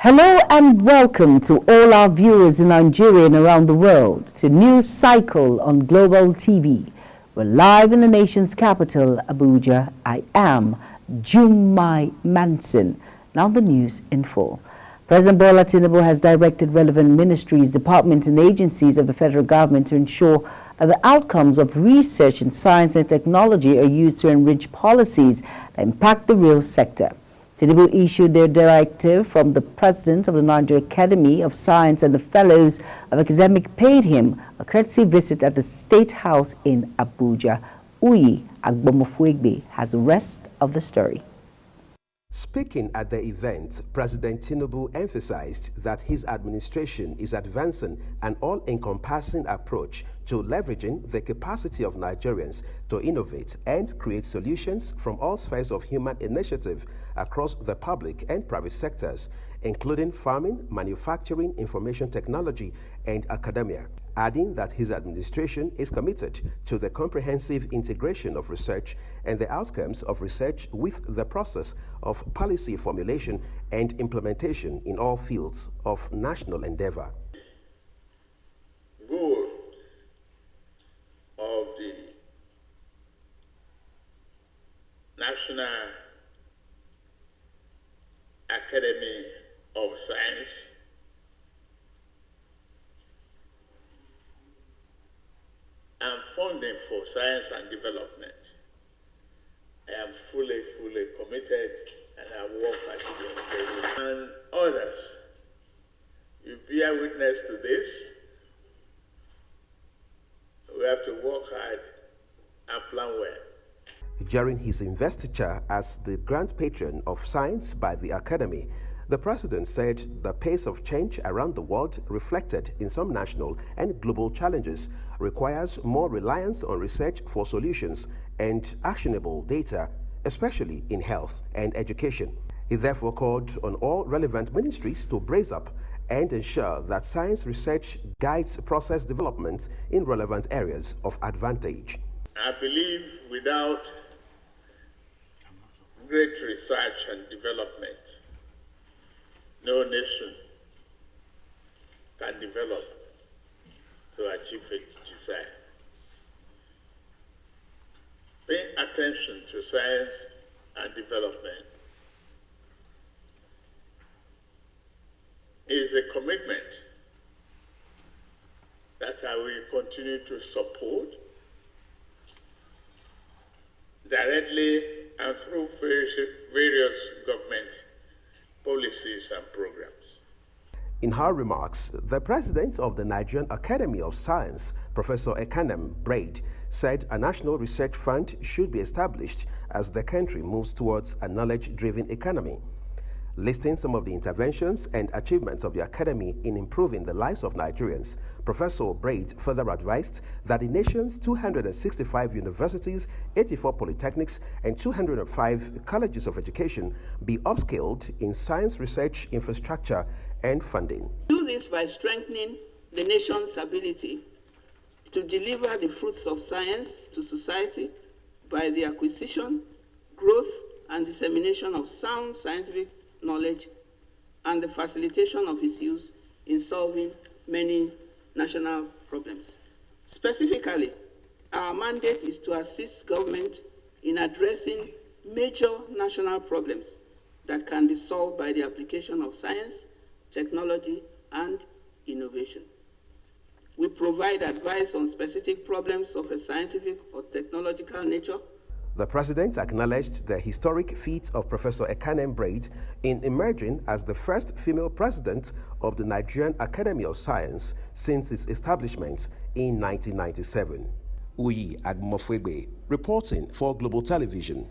Hello and welcome to all our viewers in Nigeria and around the world to News Cycle on Global TV. We're live in the nation's capital, Abuja. I am Jumai Manson. Now the news in full. President Bola Tinubu has directed relevant ministries, departments and agencies of the federal government to ensure that the outcomes of research in science and technology are used to enrich policies that impact the real sector. Tinubu issued their directive from the president of the Nigeria Academy of Science, and the fellows of academic paid him a courtesy visit at the State House in Abuja. Uyi Agbomofuegbe has the rest of the story. Speaking at the event, President Tinubu emphasized that his administration is advancing an all-encompassing approach to leveraging the capacity of Nigerians to innovate and create solutions from all spheres of human initiative across the public and private sectors, including farming, manufacturing, information technology, and academia, adding that his administration is committed to the comprehensive integration of research and the outcomes of research with the process of policy formulation and implementation in all fields of national endeavor. Goal of the National Academy of Science and funding for science and development. I am fully committed, and I work at it. And others, you bear witness to this. We have to work hard and plan well. During his investiture as the Grand Patron of Science by the Academy, the president said the pace of change around the world, reflected in some national and global challenges, requires more reliance on research for solutions and actionable data, especially in health and education. He therefore called on all relevant ministries to brace up and ensure that science research guides process development in relevant areas of advantage. I believe without great research and development, no nation can develop to achieve its desire. Paying attention to science and development is a commitment that I will continue to support directly and through various government policies and programs. In her remarks, the president of the Nigerian Academy of Science, Professor Ekanem Braid, said a national research fund should be established as the country moves towards a knowledge-driven economy. Listing some of the interventions and achievements of the Academy in improving the lives of Nigerians, Professor Braid further advised that the nation's 265 universities, 84 polytechnics, and 205 colleges of education be upscaled in science research infrastructure and funding. Do this by strengthening the nation's ability to deliver the fruits of science to society by the acquisition, growth, and dissemination of sound scientific knowledge and the facilitation of its use in solving many national problems. Specifically, our mandate is to assist government in addressing major national problems that can be solved by the application of science, technology, and innovation. We provide advice on specific problems of a scientific or technological nature. The president acknowledged the historic feat of Professor Ekanem Braid in emerging as the first female president of the Nigerian Academy of Science since its establishment in 1997. Uyi Agbomofuegbe, reporting for Global Television.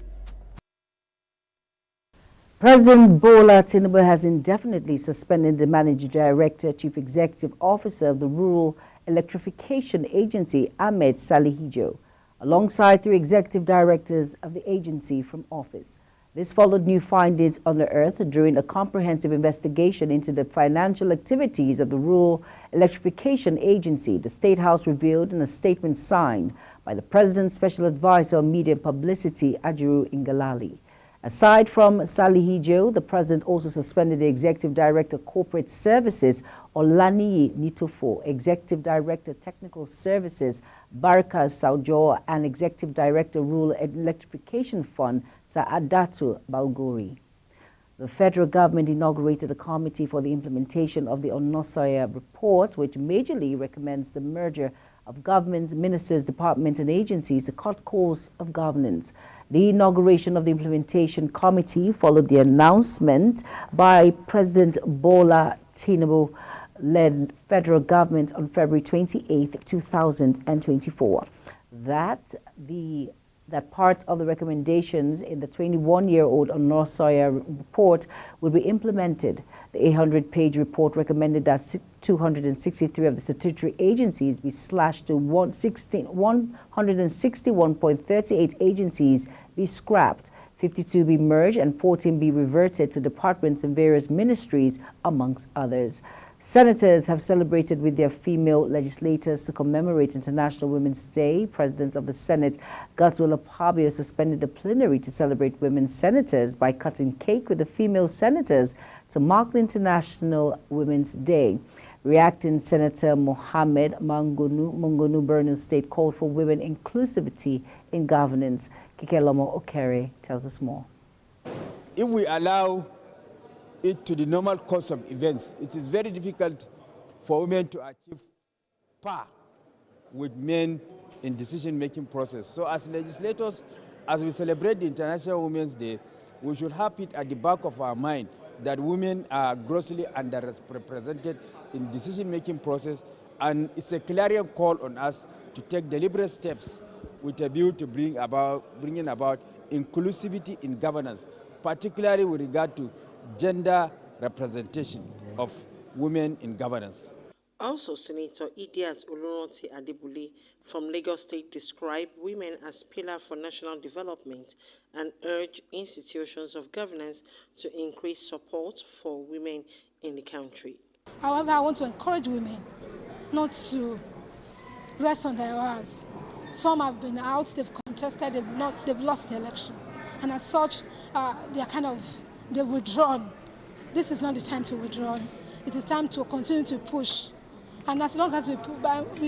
President Bola Tinubu has indefinitely suspended the Managing Director, Chief Executive Officer of the Rural Electrification Agency, Ahmed Salihijo, alongside 3 executive directors of the agency from office. This followed new findings unearthed during a comprehensive investigation into the financial activities of the Rural Electrification Agency, the State House revealed in a statement signed by the President's Special Advisor on Media and Publicity, Ajiru Ngalale. Aside from Salihijo, the president also suspended the Executive Director of Corporate Services, Olaniyi Nitofo, Executive Director Technical Services, Baraka Saujo, and Executive Director Rural Electrification Fund, Sa'adatu Balgori. The federal government inaugurated a committee for the implementation of the Onosoya report, which majorly recommends the merger of governments, ministers, departments, and agencies to cut costs of governance. The inauguration of the implementation committee followed the announcement by President Bola Tinubu-led federal government on February 28, 2024, that part of the recommendations in the 21-year-old Onosoya report would be implemented. The 800-page report recommended that 263 of the statutory agencies be slashed to 161.38 agencies be scrapped, 52 be merged, and 14 be reverted to departments and various ministries, amongst others. Senators have celebrated with their female legislators to commemorate International Women's Day. President of the Senate, Godswill Akpabio, suspended the plenary to celebrate women senators by cutting cake with the female senators to mark the International Women's Day. Reacting, Senator Mohammed Mongonu Borno State called for women inclusivity in governance. Kikelomo Okere tells us more. If we allow it to the normal course of events, it is very difficult for women to achieve par with men in decision-making process. So as legislators, as we celebrate the International Women's Day, we should have it at the back of our mind that women are grossly underrepresented in decision-making process, and it's a clarion call on us to take deliberate steps with a view to bringing about inclusivity in governance, particularly with regard to gender representation of women in governance. Also, Senator Idiat Oloronti Adebule from Lagos State described women as pillar for national development and urged institutions of governance to increase support for women in the country. However, I want to encourage women not to rest on their oars. Some have been out, they've contested, they've lost the election, and as such, they've withdrawn. This is not the time to withdraw. It is time to continue to push. And as long as we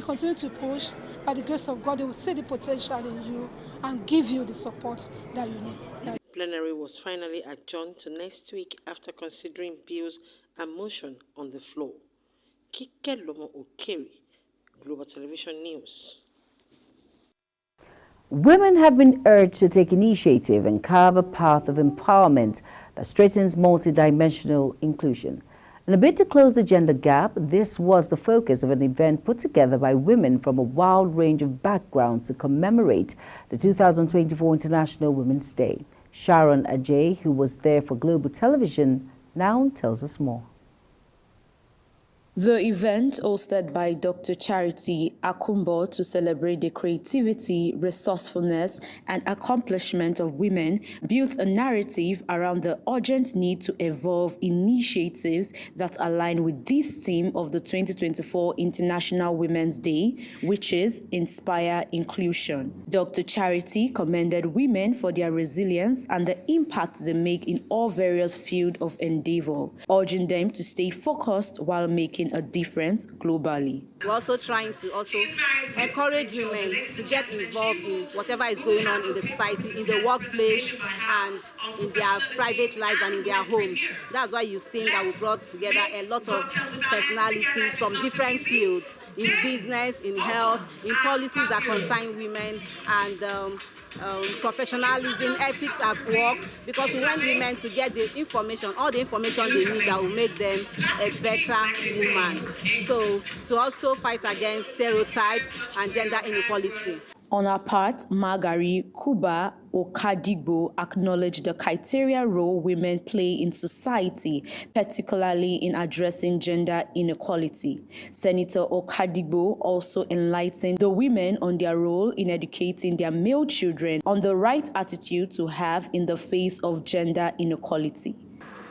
continue to push, by the grace of God, they will see the potential in you and give you the support that you need. The plenary was finally adjourned to next week after considering bills and motion on the floor. Kikelomo Okere, Global Television News. Women have been urged to take initiative and carve a path of empowerment that strengthens multidimensional inclusion. In a bid to close the gender gap, this was the focus of an event put together by women from a wide range of backgrounds to commemorate the 2024 International Women's Day. Sharon Ajay, who was there for Global Television, now tells us more. The event, hosted by Dr. Charity Akumbo to celebrate the creativity, resourcefulness, and accomplishment of women, built a narrative around the urgent need to evolve initiatives that align with this theme of the 2024 International Women's Day, which is Inspire Inclusion. Dr. Charity commended women for their resilience and the impact they make in all various fields of endeavor, urging them to stay focused while making a difference globally. We're also trying to encourage women to get involved in whatever is going on in the society, in the workplace, and in their private lives and in their homes. That's why you've seen that we brought together a lot of personalities from different fields, in business, in health, in policies that concern women, and professionalism, ethics at work, because we want women to get the information, all the information they need that will make them a better woman. So to also fight against stereotype and gender inequality. On her part, Margari Kuba Okadigbo acknowledged the criteria role women play in society, particularly in addressing gender inequality. Senator Okadigbo also enlightened the women on their role in educating their male children on the right attitude to have in the face of gender inequality.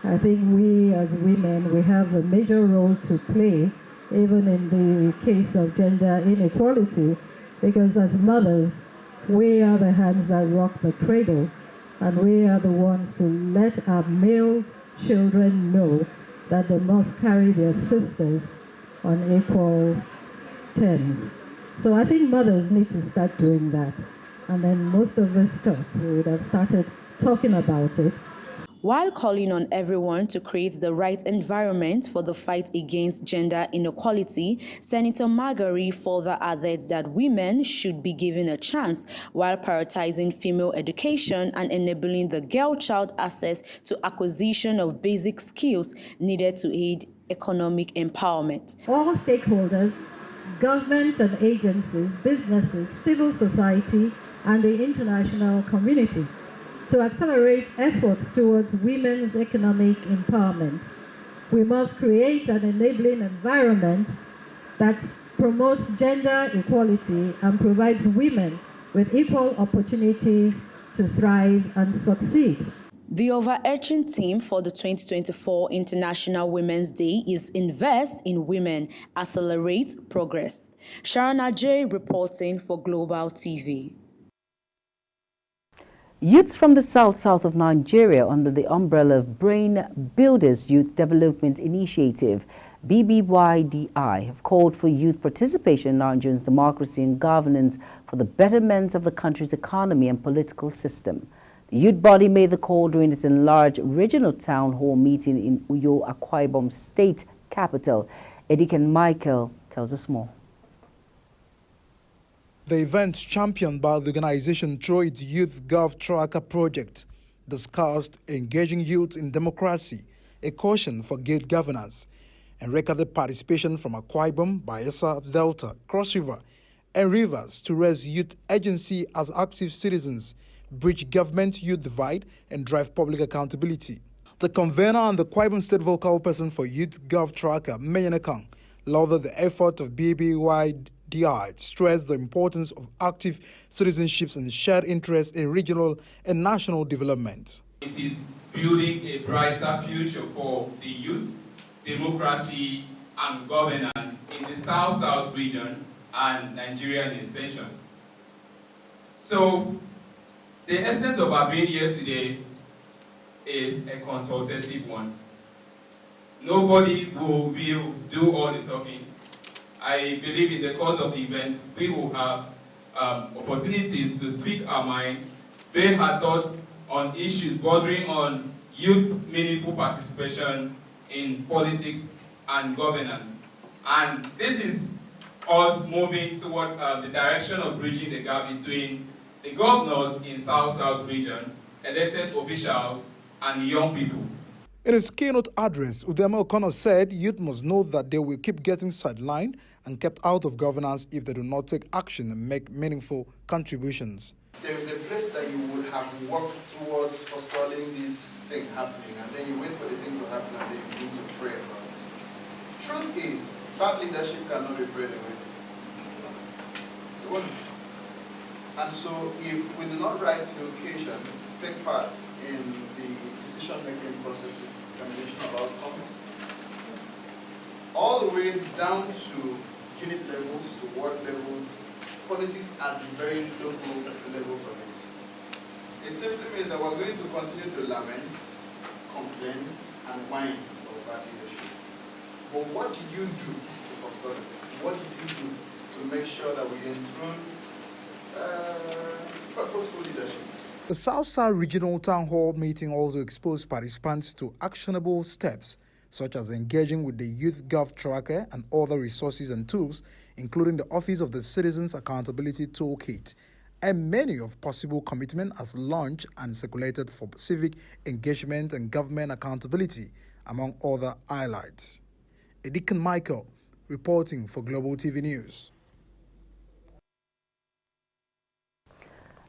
I think we as women, we have a major role to play, even in the case of gender inequality, because as mothers, we are the hands that rock the cradle. and we are the ones who let our male children know that they must carry their sisters on equal terms. So I think mothers need to start doing that. And then most of us would have started talking about it. While calling on everyone to create the right environment for the fight against gender inequality, Senator Magari further added that women should be given a chance while prioritizing female education and enabling the girl child access to acquisition of basic skills needed to aid economic empowerment. All stakeholders, government and agencies, businesses, civil society, and the international community to accelerate efforts towards women's economic empowerment. We must create an enabling environment that promotes gender equality and provides women with equal opportunities to thrive and succeed. The overarching theme for the 2024 International Women's Day is Invest in Women, Accelerate Progress. Sharon Ajay reporting for Global TV. Youths from the south of Nigeria under the umbrella of Brain Builders Youth Development Initiative, BBYDI, have called for youth participation in Nigeria's democracy and governance for the betterment of the country's economy and political system. The youth body made the call during its enlarged regional town hall meeting in Uyo, Akwa Ibom state capital. Edikan Michael tells us more. The event, championed by the organization through its Youth Gov Tracker project, discussed engaging youth in democracy, a caution for good governance, and recorded participation from Akwa Ibom, Bayelsa, Delta, Cross River, and Rivers to raise youth agency as active citizens, bridge government-youth divide, and drive public accountability. The convener and the Akwa Ibom State Vocal Person for Youth Gov Tracker, Menyane Kang, lauded the effort of BBYDI, stressed the importance of active citizenships and shared interests in regional and national development. It is building a brighter future for the youth, democracy and governance in the South-South region and Nigeria in extension. So, the essence of our being here today is a consultative one. Nobody will do all the talking. I believe in the course of the event, we will have opportunities to speak our mind, base our thoughts on issues bordering on youth meaningful participation in politics and governance. And this is us moving toward the direction of bridging the gap between the governors in South-South region, elected officials, and young people. In his keynote address, Udeme O'Connor said youth must know that they will keep getting sidelined and kept out of governance if they do not take action and make meaningful contributions. There is a place that you would have worked towards forestalling this thing happening, and then you wait for the thing to happen and then you begin to pray about it. Truth is, bad leadership cannot be prayed away. It won't. And so if we do not rise to the occasion, take part in the decision-making process, determination of outcomes, all the way down to unit levels, to ward levels, politics at the very local levels of it. It simply means that we're going to continue to lament, complain, and whine over bad leadership. But what did you do to forestall it? What did you do to make sure that we enthrone purposeful leadership? The South-South Regional Town Hall meeting also exposed participants to actionable steps, such as engaging with the Youth Gov Tracker and other resources and tools, including the Office of the Citizens Accountability Toolkit, and many of possible commitment as launched and circulated for civic engagement and government accountability, among other highlights. Edikan Michael, reporting for Global TV News.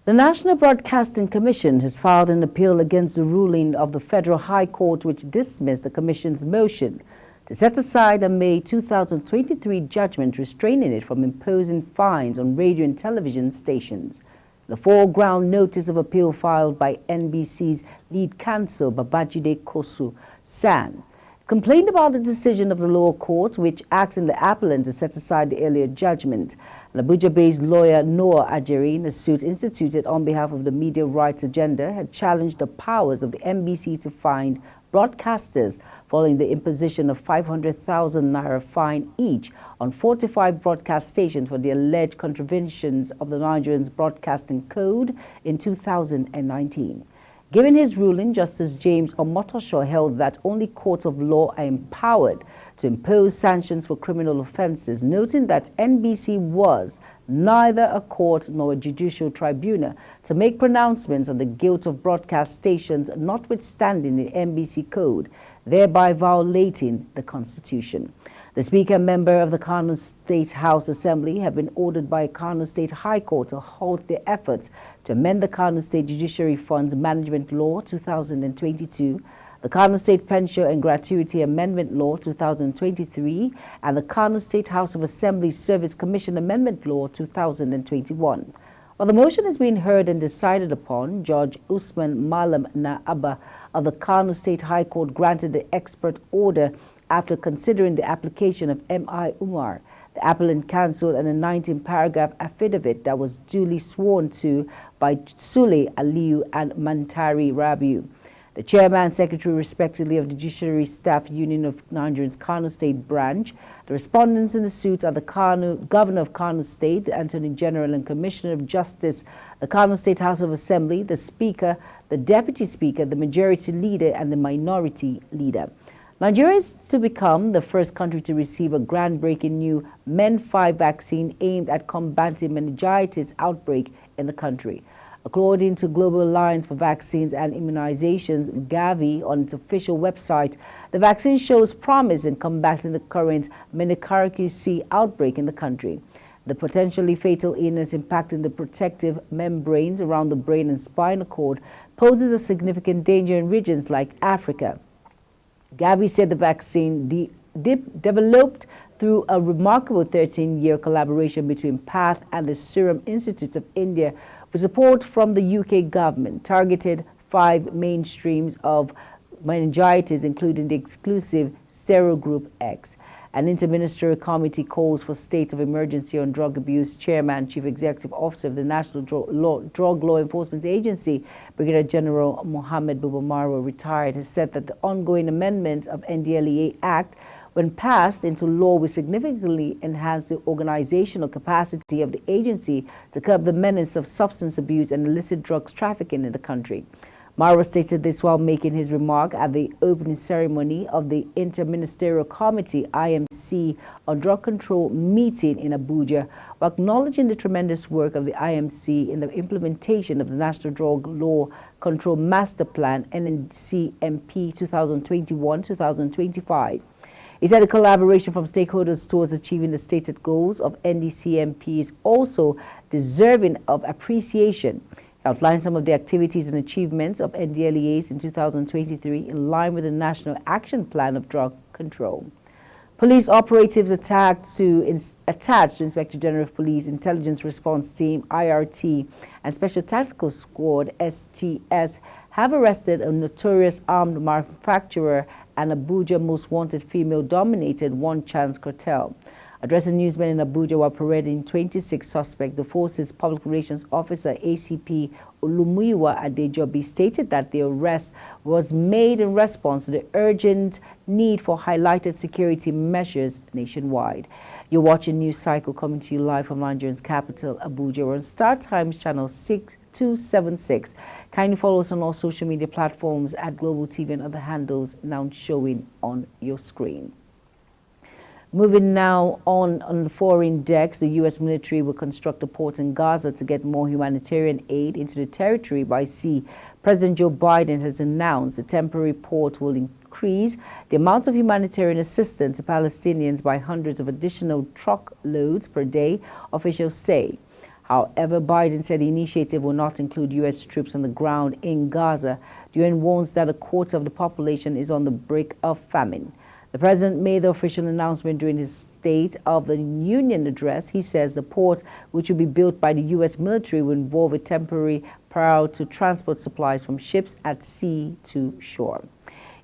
The National Broadcasting Commission has filed an appeal against the ruling of the Federal High Court, which dismissed the Commission's motion to set aside a May 2023 judgment restraining it from imposing fines on radio and television stations. The foreground notice of appeal filed by NBC's lead counsel, Babajide Kosu-San, complained about the decision of the lower court, which asked the appellant to set aside the earlier judgment. An Abuja-based lawyer, Noah Ajeri, in a suit instituted on behalf of the Media Rights Agenda, had challenged the powers of the NBC to fine broadcasters following the imposition of 500,000 naira fine each on 45 broadcast stations for the alleged contraventions of the Nigerian Broadcasting Code in 2019. Given his ruling, Justice James Omotosho held that only courts of law are empowered to impose sanctions for criminal offences, noting that NBC was neither a court nor a judicial tribunal to make pronouncements on the guilt of broadcast stations notwithstanding the NBC Code, thereby violating the Constitution. The Speaker and member of the Kano State House Assembly have been ordered by Kano State High Court to halt their efforts to amend the Kano State Judiciary Funds Management Law 2022, the Kano State Pension and Gratuity Amendment Law 2023, and the Kano State House of Assembly Service Commission Amendment Law 2021. While the motion is being heard and decided upon, Judge Usman Malam Na'aba of the Kano State High Court granted the expert order after considering the application of M.I. Umar, the appellant counsel, and a 19-paragraph affidavit that was duly sworn to by Sule Aliyu and Mantari Rabiu, the chairman and secretary respectively of the Judiciary Staff Union of Nigeria's Kano State branch. The respondents in the suit are the Governor of Kano State, the Attorney General and Commissioner of Justice, the Kano State House of Assembly, the Speaker, the Deputy Speaker, the Majority Leader, and the Minority Leader. Nigeria is to become the first country to receive a groundbreaking new Men5 vaccine aimed at combating meningitis outbreak in the country. According to Global Alliance for Vaccines and Immunizations, Gavi, on its official website, the vaccine shows promise in combating the current meningitis C outbreak in the country. The potentially fatal illness impacting the protective membranes around the brain and spinal cord poses a significant danger in regions like Africa. Gavi said the vaccine developed through a remarkable 13-year collaboration between PATH and the Serum Institute of India, with support from the UK government, targeted 5 mainstreams of meningitis, including the exclusive serogroup X. An interministerial committee calls for state of emergency on drug abuse. Chairman, Chief Executive Officer of the National Drug Law Enforcement Agency, Brigadier General Mohammed Bubamaro, retired, has said that the ongoing amendment of NDLEA Act, when passed into law, will significantly enhance the organizational capacity of the agency to curb the menace of substance abuse and illicit drugs trafficking in the country. Maro stated this while making his remark at the opening ceremony of the Interministerial Committee IMC on Drug Control meeting in Abuja, while acknowledging the tremendous work of the IMC in the implementation of the National Drug Law Control Master Plan NCMP 2021-2025. He said the collaboration from stakeholders towards achieving the stated goals of NDCMP is also deserving of appreciation. He outlined some of the activities and achievements of NDLEAs in 2023 in line with the National Action Plan of Drug Control. Police operatives attached to Inspector General of Police Intelligence Response Team, IRT, and Special Tactical Squad, STS, have arrested a notorious armed manufacturer and Abuja most wanted female-dominated One Chance cartel. Addressing newsmen in Abuja while parading 26 suspects, the force's public relations officer, ACP Olumuyiwa Adejobi, stated that the arrest was made in response to the urgent need for highlighted security measures nationwide. You're watching News Cycle, coming to you live from Nigeria's capital, Abuja. We're on Star Times channel 276. Kindly follow us on all social media platforms at Global TV and other handles now showing on your screen. Moving now on the foreign decks, the U.S. military will construct a port in Gaza to get more humanitarian aid into the territory by sea. President Joe Biden has announced the temporary port will increase the amount of humanitarian assistance to Palestinians by hundreds of additional truckloads per day, officials say. However, Biden said the initiative will not include U.S. troops on the ground in Gaza. The UN warns that a quarter of the population is on the brink of famine. The president made the official announcement during his State of the Union address. He says the port, which will be built by the U.S. military, will involve a temporary prow to transport supplies from ships at sea to shore.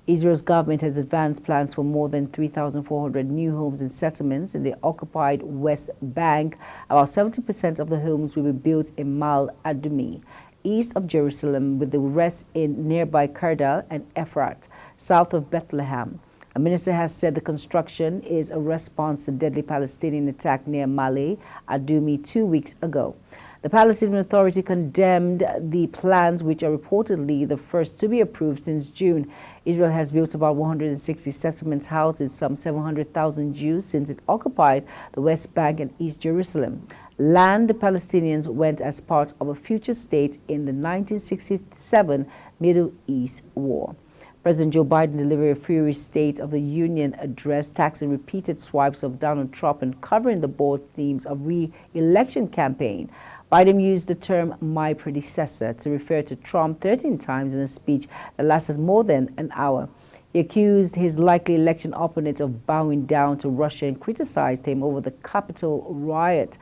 Israel's government has advanced plans for more than 3,400 new homes and settlements in the occupied West Bank. About 70% of the homes will be built in Mal Adumi, east of Jerusalem, with the rest in nearby Kardal and Ephrat, south of Bethlehem. A minister has said the construction is a response to deadly Palestinian attack near Male Adumi 2 weeks ago. The Palestinian Authority condemned the plans, which are reportedly the first to be approved since June. Israel has built about 160 settlements, houses some 700,000 Jews since it occupied the West Bank and East Jerusalem. Land the Palestinians went as part of a future state in the 1967 Middle East War. President Joe Biden delivered a fiery State of the Union address, taxing repeated swipes of Donald Trump and covering the bold themes of re-election campaign. Biden used the term "my predecessor" to refer to Trump 13 times in a speech that lasted more than an hour. He accused his likely election opponent of bowing down to Russia and criticized him over the Capitol riot.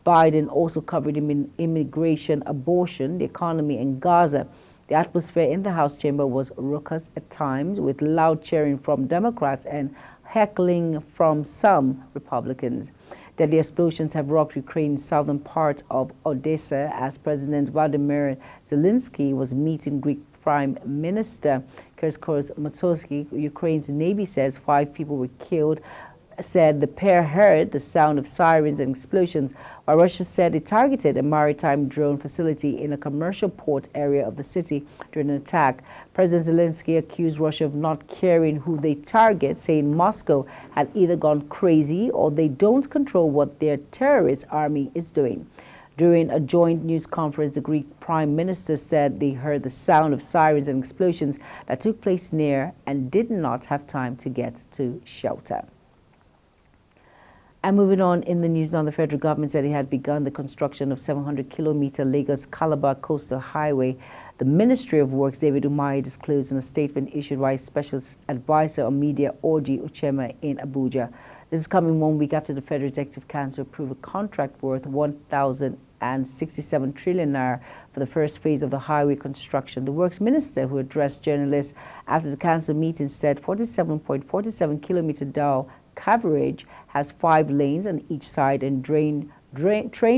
Biden also covered immigration, abortion, the economy, and Gaza. The atmosphere in the House chamber was raucous at times, with loud cheering from Democrats and heckling from some Republicans. Deadly explosions have rocked Ukraine's southern part of Odessa as President Vladimir Zelensky was meeting Greek Prime Minister Kyriakos Mitsotakis. Ukraine's Navy says 5 people were killed, said the pair heard the sound of sirens and explosions, while Russia said it targeted a maritime drone facility in a commercial port area of the city during an attack. President Zelensky accused Russia of not caring who they target, saying Moscow had either gone crazy or they don't control what their terrorist army is doing. During a joint news conference, the Greek Prime Minister said they heard the sound of sirens and explosions that took place near and did not have time to get to shelter. And moving on in the news now, the federal government said it had begun the construction of 700-kilometer Lagos-Calabar coastal highway. The Ministry of Works, David Umahi, disclosed in a statement issued by Special Advisor on Media, Orji Uchema, in Abuja. This is coming 1 week after the Federal Executive Council approved a contract worth 1,067 trillion naira for the first phase of the highway construction. The Works Minister, who addressed journalists after the council meeting, said 47.47 kilometer Dow coverage has 5 lanes on each side and train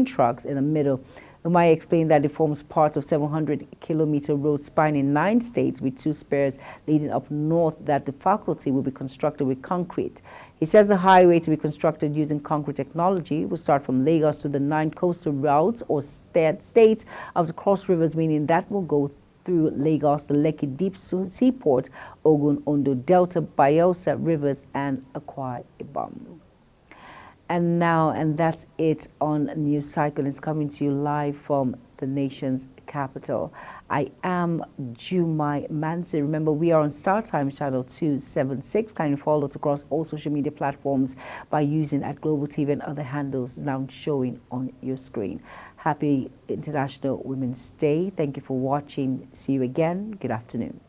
trucks in the middle. Umahi explained that it forms part of 700-kilometer road spanning 9 states with 2 spurs leading up north, that the faculty will be constructed with concrete. He says the highway to be constructed using concrete technology will start from Lagos to the 9 coastal routes or states of the cross rivers, meaning that will go through Lagos, the Lekki Deep Seaport, Ogun, Ondo Delta, Bayelsa Rivers, and Akwa Ibom. And that's it on News Cycle. It's coming to you live from the nation's capital. I am Jumai Mansi. Remember, we are on StarTimes channel 276. Kindly follow us across all social media platforms by using @Global TV and other handles now showing on your screen. Happy International Women's Day. Thank you for watching. See you again. Good afternoon.